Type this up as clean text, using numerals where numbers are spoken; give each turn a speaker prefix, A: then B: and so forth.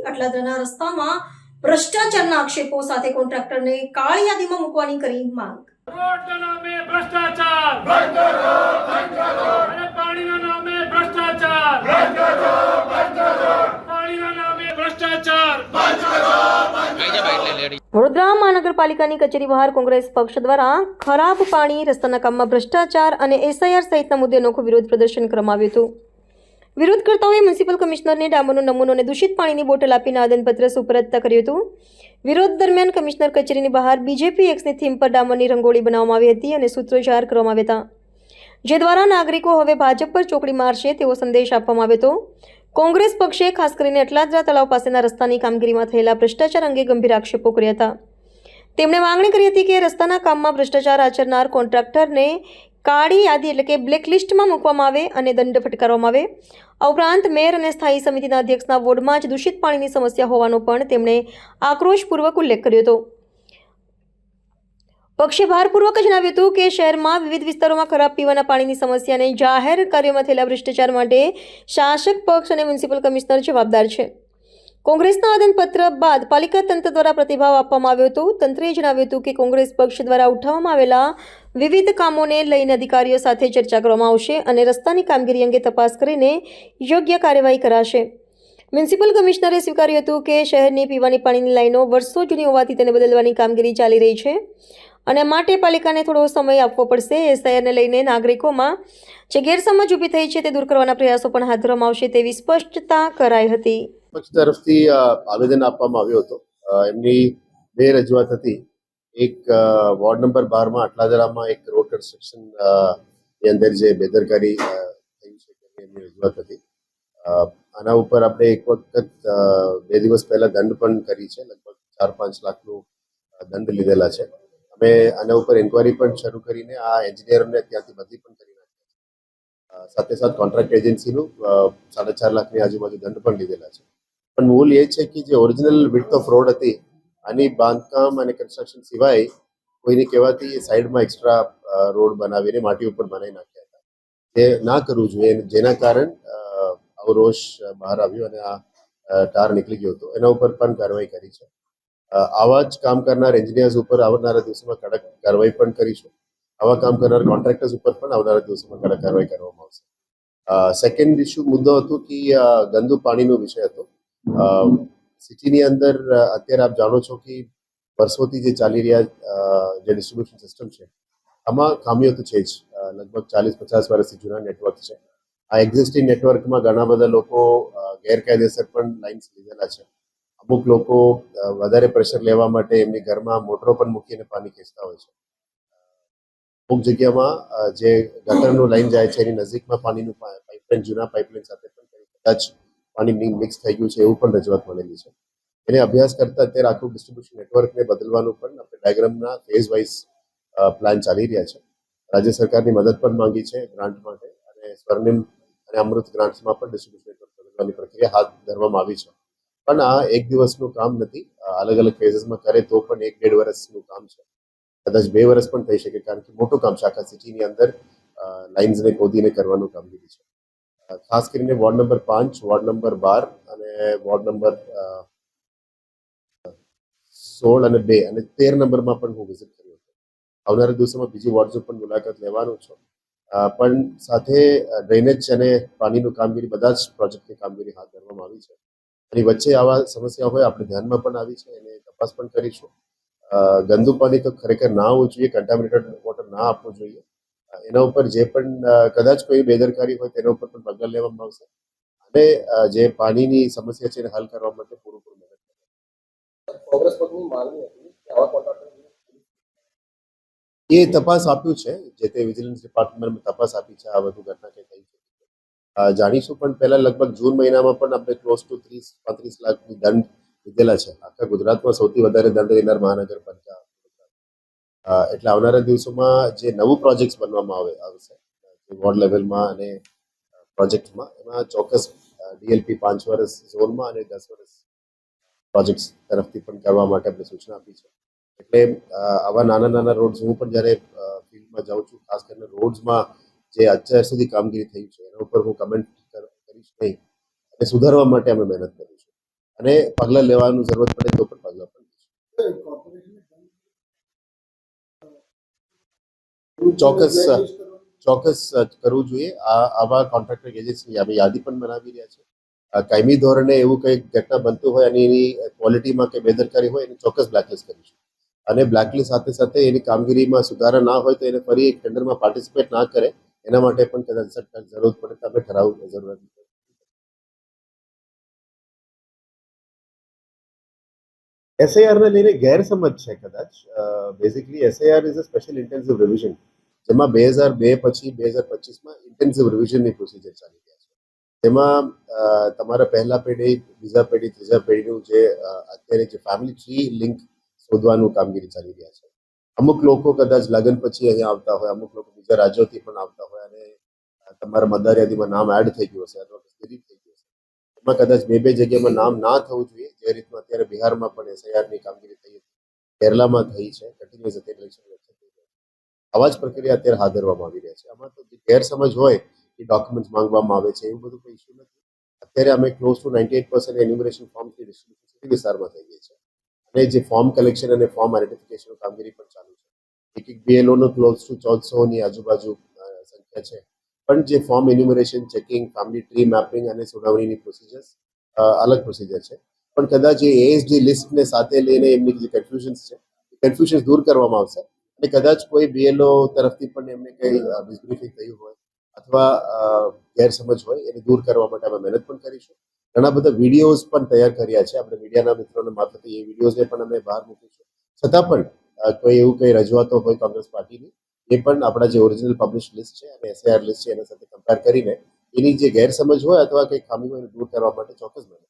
A: અટલાદરાના રસ્તામાં ભ્રષ્ટાચારના આક્ષેપો સાથે કોન્ટ્રાક્ટરને કાળી યાદીમાં મૂકવાની કરી માંગ।
B: રોડના નામે ભ્રષ્ટાચાર બંધ કરો અને પાણીના નામે ભ્રષ્ટાચાર બંધ કરો પાણીના નામે ભ્રષ્ટાચાર બંધ કરો।
A: વડોદરા મહાનગરપાલિકાની કચેરી બહાર કોંગ્રેસ પક્ષ દ્વારા ખરાબ પાણી, રસ્તાના કામમાં ભ્રષ્ટાચાર અને એસઆઈઆર સહિતના મુદ્દે અનોખું વિરોધ પ્રદર્શન કરવામાં આવ્યું હતું। વિરોધકર્તાઓએ મ્યુનિસિપલ કમિશનરને ડામરનો નમૂનો અને દૂષિત પાણીની બોટલ આપીને આવેદનપત્ર સુપરત કર્યું હતું। વિરોધ દરમિયાન કમિશનર કચેરીની બહાર બીજેપી એક્સની થીમ પર ડામરની રંગોળી બનાવવામાં આવી હતી અને સૂત્રોચ્ચાર કરવામાં આવ્યા હતા, જે દ્વારા નાગરિકો હવે ભાજપ પર ચોકડી મારશે તેવો સંદેશ આપવામાં આવ્યો હતો। કોંગ્રેસ પક્ષે ખાસ કરીને અટલાદરા તળાવ પાસેના રસ્તાની કામગીરીમાં થયેલા ભ્રષ્ટાચાર અંગે ગંભીર આક્ષેપો કર્યા હતા। તેમણે માંગણી કરી હતી કે રસ્તાના કામમાં ભ્રષ્ટાચાર આચરનાર કોન્ટ્રાક્ટરને કાળી યાદી એટલે કે બ્લેકલિસ્ટમાં મૂકવામાં આવે અને દંડ ફટકારવામાં આવે। આ ઉપરાંત મેયર અને સ્થાયી સમિતિના અધ્યક્ષના વોર્ડમાં જ દૂષિત પાણીની સમસ્યા હોવાનો પણ તેમણે આક્રોશપૂર્વક ઉલ્લેખ કર્યો હતો। પક્ષે ભારપૂર્વક જણાવ્યું હતું કે શહેરમાં વિવિધ વિસ્તારોમાં ખરાબ પીવાના પાણીની સમસ્યા અને જાહેર કાર્યોમાં થયેલા ભ્રષ્ટાચાર માટે શાસક પક્ષ અને મ્યુનિસિપલ કમિશનર જવાબદાર છે। કોંગ્રેસના આવેદનપત્ર બાદ પાલિકા તંત્ર દ્વારા પ્રતિભાવ આપવામાં આવ્યો હતો। તંત્રએ જણાવ્યું હતું કે કોંગ્રેસ પક્ષ દ્વારા ઉઠાવવામાં આવેલા વિવિધ કામોને લઈને અધિકારીઓ સાથે ચર્ચા કરવામાં આવશે અને રસ્તાની કામગીરી અંગે તપાસ કરીને યોગ્ય કાર્યવાહી કરાશે। મ્યુનિસિપલ કમિશનરે સ્વીકાર્યું હતું કે શહેરની પીવાની પાણીની લાઈનો વર્ષો જૂની હોવાથી તેને બદલવાની કામગીરી ચાલી રહી છે અને માટે પાલિકાને થોડો સમય આપવો પડશે। એસઆઈઆરને લઈને નાગરિકોમાં જે ગેરસમજ ઊભી થઈ છે તે દૂર કરવાના પ્રયાસો પણ હાથ ધરવામાં આવશે તેવી સ્પષ્ટતા કરાઈ હતી।
C: પક્ષ તરફથી આવેદન આપવામાં આવ્યો હતો। એમની બે રજૂઆત હતી। એક વોર્ડ નંબર 12 માં અટલાદરામાં એક રોડ કન્સ્ટ્રક્શન ની અંદર જે બેદરકારી થઈ છે એમની રજૂઆત હતી। આના ઉપર આપણે એક વખત 2 દિવસ પહેલા દંડ પણ કરી છે, લગભગ 4-5 લાખનું દંડ લીધેલા છે। અમે આના ઉપર ઇન્કવાયરી પણ શરૂ કરીને આ એન્જિનિયરને ત્યાંથી બદલી પણ કરી નાખી, સાથે સાથે કોન્ટ્રાક્ટ એજન્સીનું 4.5 લાખની આજુબાજુ દંડ પણ લીધેલા છે। પણ મૂળ એ છે કે જે ઓરિજિનલ વિડ્થ ઓફ રોડ હતી આની બાંધકામ અને કન્સ્ટ્રક્શન સિવાય કોઈને કહેવાથી સાઈડમાં એક્સ્ટ્રા રોડ બનાવીને માટી ઉપર બનાવી નાખ્યા હતા, જે ના કરવું જોઈએ, જેના કારણ આવો રોષ બહાર આવ્યો અને આ ટાર નીકળી ગયો હતો। એના ઉપર પણ કાર્યવાહી કરી છે। આવા જ કામ કરનાર એન્જિનિયર્સ ઉપર આવનારા દિવસોમાં કડક કાર્યવાહી પણ કરીશું। આવા કામ કરનાર કોન્ટ્રાક્ટર્સ ઉપર પણ આવનારા દિવસોમાં કડક કાર્યવાહી કરવામાં આવશે। સેકન્ડ ઇસ્યુ મુદ્દો હતો કે ગંદુ પાણીનો વિષય હતો। સિટીની અંદર અત્યારે આપ જાણો છો કે વર્ષોથી જે ચાલી રહ્યા જે ડિસ્ટ્રીબ્યુશન સિસ્ટમ છે આમાં ખામીઓ તો છે જ। લગભગ 40-50 વર્ષથી જૂના નેટવર્ક છે। આ એક્ઝિસ્ટિંગ નેટવર્કમાં ઘણા બધા લોકો ગેરકાયદેસર પણ લાઇન્સ લીધેલા છે। અમુક લોકો વધારે પ્રેશર લેવા માટે એમની ઘરમાં મોટરો પણ મૂકીને પાણી ખેંચતા હોય છે। અમુક જગ્યામાં જે ગટરનું લાઈન જાય છે એની નજીકમાં પાણીનું પાઇપલાઇન, જૂના પાઇપલાઇન સાથે પણ કદાચ પાણી મિક્સ થઈ ગયું છે એવું પણ રજૂઆત મળેલી છે। એને અભ્યાસ કરતા અત્યારે આખું ડિસ્ટ્રીબ્યુશન નેટવર્કને બદલવાનું પણ આપણે ડાયાગ્રામના ફેઝ વાઇઝ પ્લાન ચાલી રહ્યા છે। રાજ્ય સરકારની મદદ પણ માંગી છે ગ્રાન્ટ માટે અને સ્વર્ણિમ અને અમૃત ગ્રાન્ટ્સમાં પણ ડિસ્ટ્રીબ્યુશન નેટવર્ક બદલવાની પ્રક્રિયા હાથ ધરવામાં આવી છે। પણ આ એક દિવસનું કામ નથી, અલગ અલગ ફેઝસમાં કરે તો પણ 1-1.5 વર્ષનું કામ છે, કદાચ 2 વર્ષ પણ થઈ શકે, કારણ કે મોટું કામ છે। આખા સિટીની અંદર લાઇન્સને ખોદીને કરવાનું કામગીરી છે। ખાસ કરીને વોર્ડ નંબર 5, વોર્ડ નંબર 12 અને વોર્ડ નંબર 16 અને 2 અને 13 નંબરમાં પણ હું વિઝિટ કર્યો હતો। આવનારા દિવસોમાં બીજી વોર્ડ્સ પણ મુલાકાત લેવાનું છું। પણ સાથે ડ્રેનેજ અને પાણીનું કામગીરી બધા જ પ્રોજેક્ટની કામગીરી હાથ ધરવામાં આવી છે। અને વચ્ચે આવા સમસ્યા હોય આપણે ધ્યાનમાં પણ આવી છે, એને તપાસ પણ કરીશું। ગંદુ પાણી તો ખરેખર ના આવવું જોઈએ, કન્ટામિનેટેડ વોટર ના આપવું જોઈએ। એના ઉપર જે પણ કદાચ કોઈ બેદરકારી હોય તેના ઉપર પણ પગલાં લેવામાં આવશે અને જે પાણીની સમસ્યા છે એને હલ કરવા માટે પૂરેપૂરી મદદ કરશે। કોંગ્રેસ પક્ષની માંગણી હતી કે આવા કોન્ટ્રાક્ટર એ તપાસ આપ્યું છે, જે તે વિજિલન્સ ડિપાર્ટમેન્ટમાં તપાસ આપી છે। આ બધું ઘટના કઈ થઈ છે જાણીશું, પણ પહેલા લગભગ જૂન મહિનામાં પણ આપણે ક્લોઝ ટુ 30-35 લાખની દંડ લીધેલા છે। આખા ગુજરાતમાં સૌથી વધારે દંડ લેનાર મહાનગરપાલિકા। એટલે આવનારા દિવસોમાં જે નવું પ્રોજેક્ટ બનવામાં આવશે વોર્ડ લેવલમાં અને પ્રોજેક્ટમાં, એમાં ચોક્કસ ડીએલપી 5 વર્ષ ઝોનમાં અને 10 વર્ષ પ્રોજેક્ટ તરફથી પણ કરવા માટે આપણે સૂચના આપી છે। એટલે આવા નાના રોડ્સ હું પણ જ્યારે ફિલ્ડમાં જાઉં છું, ખાસ કરીને રોડ્સમાં જે અત્યાર સુધી કામગીરી થઈ છે એના ઉપર હું કમેન્ટ કરીશ નહીં અને સુધારવા માટે અમે મહેનત કરીશું। અને પગલાં લેવાનું જરૂરત પડે તો પણ પગલાં પણ લઈશું. ચોક્કસ કરવું જોઈએ. આવા કોન્ટ્રાક્ટર એજન્સી અમે યાદી પણ બનાવી રહ્યા છે. કાયમી ધોરણે એવું કંઈક ઘટના બનતું હોય અને એની ક્વોલિટીમાં કે બેદરકારી હોય એને ચોક્કસ બ્લેકલિસ્ટ કરીશું. અને બ્લેકલિસ્ટ સાથે સાથે એની કામગીરીમાં સુધારા ના હોય તો એને ફરી એક ટેન્ડરમાં પાર્ટિસિપેટ ના કરે એના માટે પણ કદાચ જરૂર પડે તો અમે ઠરાવ જરૂર એસઆઈઆર ને લઈને ગેરસમજ છે કદાચ. Basically SIR is a special intensive revision જેમાં 2002 પછી 2025માં ઇન્ટેન્સિવ રિવિઝનની પ્રોસિજર ચાલી રહ્યા છે. તેમાં તમારા પહેલા પેઢી, બીજા પેઢી, ત્રીજા પેઢીનું જે અત્યારે જે ફેમિલી ટ્રી લિંક શોધવાનું કામગીરી ચાલી રહ્યા છે. અમુક લોકો કદાચ લગ્ન પછી અહીંયા આવતા હોય, અમુક લોકો બીજા રાજ્યોથી પણ આવતા હોય અને તમારા મતદાર યાદીમાં નામ એડ થઈ ગયું હશે અથવા ડિલીટ થઈ ગયું હશે. એમાં કદાચ બે જગ્યામાં નામ ના થવું જોઈએ, જે રીતનું અત્યારે બિહારમાં પણ એસઆઈઆરની કામગીરી થઈ હતી, કેરલામાં થઈ છે, કન્ટિન્યુઅસ અત્યારે ઇલેક્શન આવા જ પ્રક્રિયા અત્યારે હાથ ધરવામાં આવી રહ્યા છે. આમાં તો જે ગેરસમજ હોય કે ડોક્યુમેન્ટ માંગવામાં આવે છે એવું બધું કોઈ ઇસ્યુ નથી. અત્યારે અમે ક્લોઝ ટુ 98% એન્યુમરેશન ફોર્મથી ડિસ્ટ્રીબ્યુશન વિસ્તારમાં થઈ ગઈ છે અને જે ફોર્મ કલેક્શન અને ફોર્મ આઈડેન્ટિફિકેશન કામગીરી પણ ચાલુ છે. એક BLO નો ક્લોઝ ટુ 1400ની આજુબાજુ સંખ્યા છે. પણ જે form enumeration, checking, family tree mapping અને સુનાવણીની પ્રોસિજર્સ અલગ પ્રોસિજર છે. પણ કદાચ એ ASD લિસ્ટને સાથે લઈને એમની જે કન્ફ્યુઝન્સ છે એ કન્ફ્યુઝન્સ દૂર કરવામાં આવશે અને કદાચ કોઈ BLO તરફથી પણ એમને કંઈ મિસબ્રીફિંગ થયું હોય અથવા ગેરસમજ હોય એને દૂર કરવા માટે અમે મહેનત પણ કરીશું. ઘણા બધા વિડીયોઝ પણ તૈયાર કર્યા છે આપણે મીડિયાના મિત્રોના મારફતે. એ વિડીયોઝને પણ અમે બહાર મૂકીશું. છતાં પણ કોઈ એવું કંઈ રજૂઆતો હોય કોંગ્રેસ પાર્ટીની એ પણ આપણા જે ઓરિજિનલ પબ્લિશ લિસ્ટ છે અને એસઆઈઆર લિસ્ટ છે એના સાથે કમ્પેર કરીને એની જે ગેરસમજ હોય અથવા કંઈ ખામી હોય એને દૂર કરવા માટે ચોક્કસ મહેનત